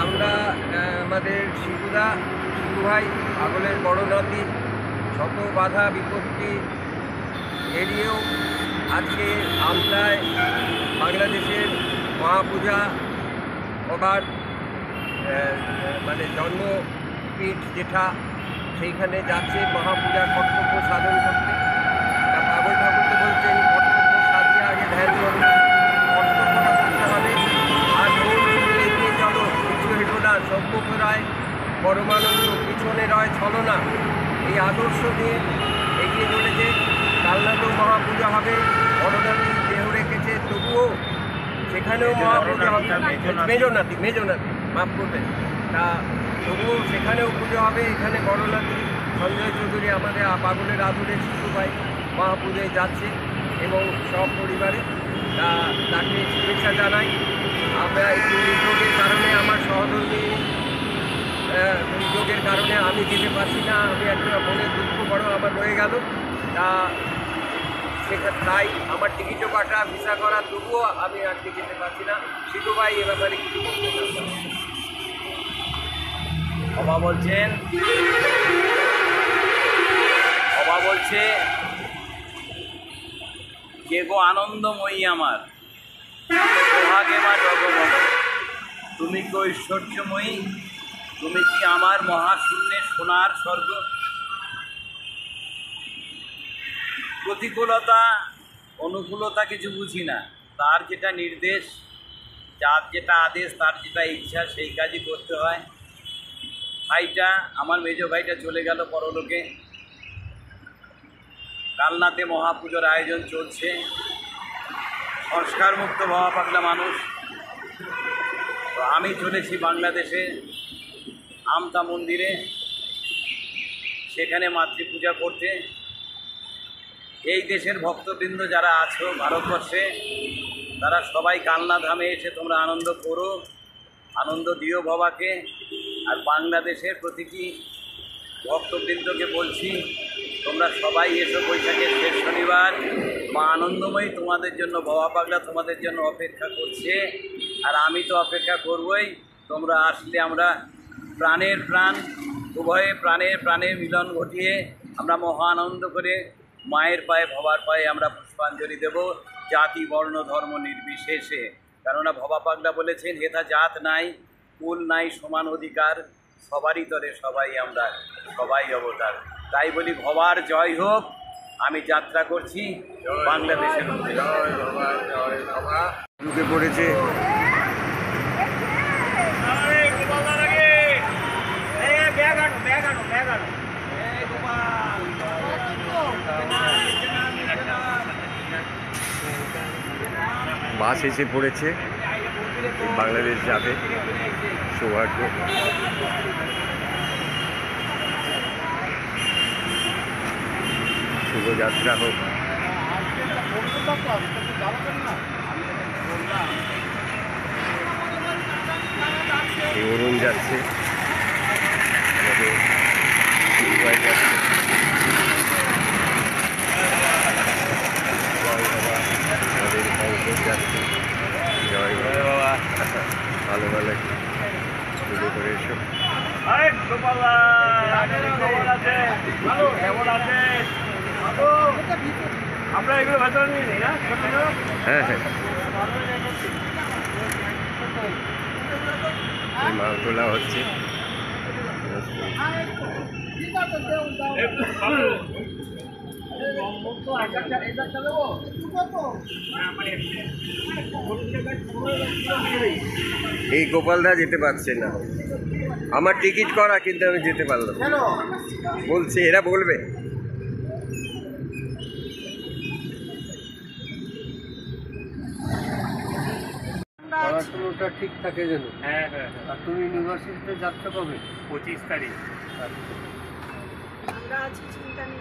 আমরা আমাদের শিশু ভাই পাগলের বড় নাতি শত বাধা বিপত্তি এড়িয়েও আজকে আমলায় বাংলাদেশের মহাপূজা হবার মানে জন্মপীঠ যেটা সেইখানে যাচ্ছে মহাপূজার কর্তব্য সাধন করতে। পাগল ঠাকুর তো বলছেন কর্তব্য সাধনে আগে ধ্যান করো, কর্তব্যটা করতে হবে। আর এগিয়ে চলো, কিছু হেঁটো না, সম্মুখ রায় পরমানন্দ, পিছনে রয় ছলনা, এই আদর্শ নিয়ে এগিয়ে চলেছে। কালনাতেও মহাপূজা হবে, বড়নাথী দেহ রেখেছে, তবুও সেখানেও মহাপূজা হবে। মেজনাথী মাফ করবেন, তা তবুও সেখানেও পুজো হবে। এখানে বড়নাথী সঞ্জয় চৌধুরী আমাদের পাগলের আদরের শিশু ভাই মহাপূজায় যাচ্ছে এবং সব পরিবারে তাকে শুভেচ্ছা জানাই। আমরা একটু দুর্যোগের কারণে আমার সহধর্মী দুর্যোগের কারণে আমি যেতে পারছি না। আমি একটা মনের দুঃখ বড় আমার রয়ে গেল। তাই আমার টিকিটও কাটা, ভিসা করা, তবুও আমি আজকে যেতে পারছি না। শিশু ভাই এ ব্যাপারে কিছু বলতে চান? বাবা বলছে কে গো আনন্দময়ী আমার, সোহাগে মা জগবত, তুমি কি ঐশ্বর্যময়ী, তুমি কি আমার মহাশূন্যে সোনার স্বর্গ। প্রতিকূলতা অনুকূলতা কিছু বুঝি না, তার যেটা নির্দেশ, যার যেটা আদেশ, তার যেটা ইচ্ছা, সেই কাজই করতে হয়। ভাইটা, আমার মেজ ভাইটা চলে গেল পরলোকে। কালনাতে মহাপুজোর আয়োজন চলছে। সংস্কারমুক্ত বাবা পাগলা মানুষ। তো আমি চলেছি বাংলাদেশে আমতা মন্দিরে, সেখানে মাতৃপূজা করতে। এই দেশের ভক্তবৃন্দ যারা আছো ভারতবর্ষে, তারা সবাই কালনা ধামে এসে তোমরা আনন্দ করো, আনন্দ দিও বাবাকে। আর বাংলাদেশের প্রতিটি ভক্তবৃন্দকে বলছি, তোমরা সবাই এসো বৈশাখের শেষ শনিবার। মা আনন্দময়ী তোমাদের জন্য, বাবা পাগলা তোমাদের জন্য অপেক্ষা করছে। আর আমি তো অপেক্ষা করবই। তোমরা আসলে আমরা প্রাণের প্রাণ, উভয়ে প্রাণের মিলন ঘটিয়ে আমরা মহা আনন্দ করে মায়ের পায়ে, ভবার পায়ে আমরা পুষ্পাঞ্জলি দেব, জাতি বর্ণ ধর্ম নির্বিশেষে। কেননা ভবা পাগলা বলেছেন, হেথা জাত নাই, কুল নাই, সমান অধিকার, সবারই তরে সবাই আমরা, সবাই অবতার। তাই বলি ভবার জয় হোক। আমি যাত্রা করছি বাংলাদেশের মধ্যে। ঢুকে পড়েছে বাস এসে পড়েছে, বাংলাদেশ যাবে। সৌভাগ্য। শুভযাত্রা হোক। অরুণ যাচ্ছে, আমাদের যাচ্ছে। জয় বাবা, আমাদের পঙ্কজ যাচ্ছে। জয় বাবা, ভালো ভালো পুজো করে এসো। আমরা এগুলো ভেতরে নিয়ে নিই না? হ্যাঁ হ্যাঁ, মাল তোলা হচ্ছে। এই গোপালদা যেতে পারছে না, আমার টিকিট করা কিন্তু আমি যেতে পারলাম। বলছে, এরা বলবে। পড়াশোনাটা ঠিক থাকে যেন। হ্যাঁ। আর তুমি ইউনিভার্সিটিতে যাত্রা কবে? 25 তারিখ। আমরা আছি, চিন্তা নেই।